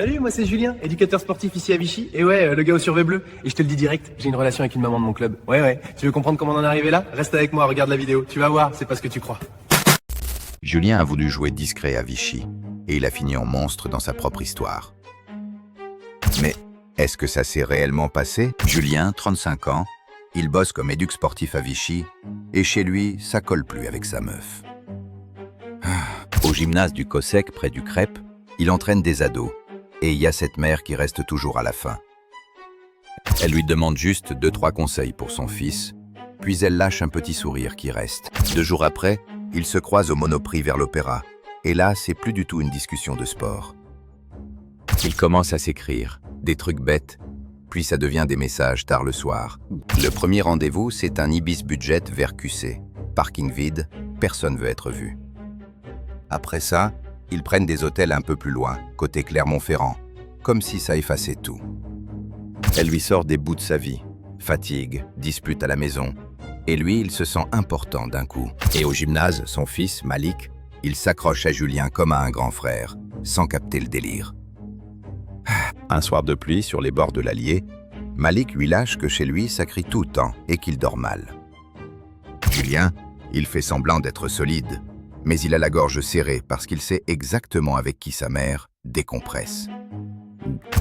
Salut, moi c'est Julien, éducateur sportif ici à Vichy. Et ouais, le gars au survêt bleu. Et je te le dis direct, j'ai une relation avec une maman de mon club. Ouais. Tu veux comprendre comment on en est arrivé là? Reste avec moi, regarde la vidéo. Tu vas voir, c'est pas ce que tu crois. Julien a voulu jouer discret à Vichy, et il a fini en monstre dans sa propre histoire. Mais est-ce que ça s'est réellement passé? Julien, 35 ans, il bosse comme éduc sportif à Vichy, et chez lui, ça colle plus avec sa meuf. Au gymnase du Cossec, près du Crêpe, il entraîne des ados, et il y a cette mère qui reste toujours à la fin. Elle lui demande juste 2-3 conseils pour son fils, puis elle lâche un petit sourire qui reste. 2 jours après, ils se croisent au Monoprix vers l'Opéra, et là, c'est plus du tout une discussion de sport. Ils commencent à s'écrire, des trucs bêtes, puis ça devient des messages tard le soir. Le premier rendez-vous, c'est un Ibis Budget vers QC. Parking vide, personne veut être vu. Après ça, ils prennent des hôtels un peu plus loin, côté Clermont-Ferrand, comme si ça effaçait tout. Elle lui sort des bouts de sa vie, fatigue, dispute à la maison, et lui, il se sent important d'un coup. Et au gymnase, son fils, Malik, il s'accroche à Julien comme à un grand frère, sans capter le délire. Un soir de pluie sur les bords de l'Allier, Malik lui lâche que chez lui, ça crie tout le temps et qu'il dort mal. Julien, il fait semblant d'être solide, mais il a la gorge serrée parce qu'il sait exactement avec qui sa mère décompresse.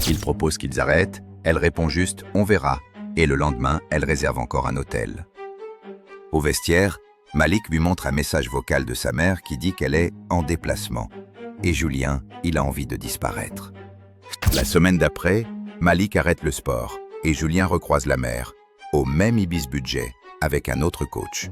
Il propose qu'ils arrêtent, elle répond juste « on verra » et le lendemain, elle réserve encore un hôtel. Au vestiaire, Malik lui montre un message vocal de sa mère qui dit qu'elle est en déplacement. Et Julien, il a envie de disparaître. La semaine d'après, Malik arrête le sport et Julien recroise la mère, au même Ibis Budget, avec un autre coach.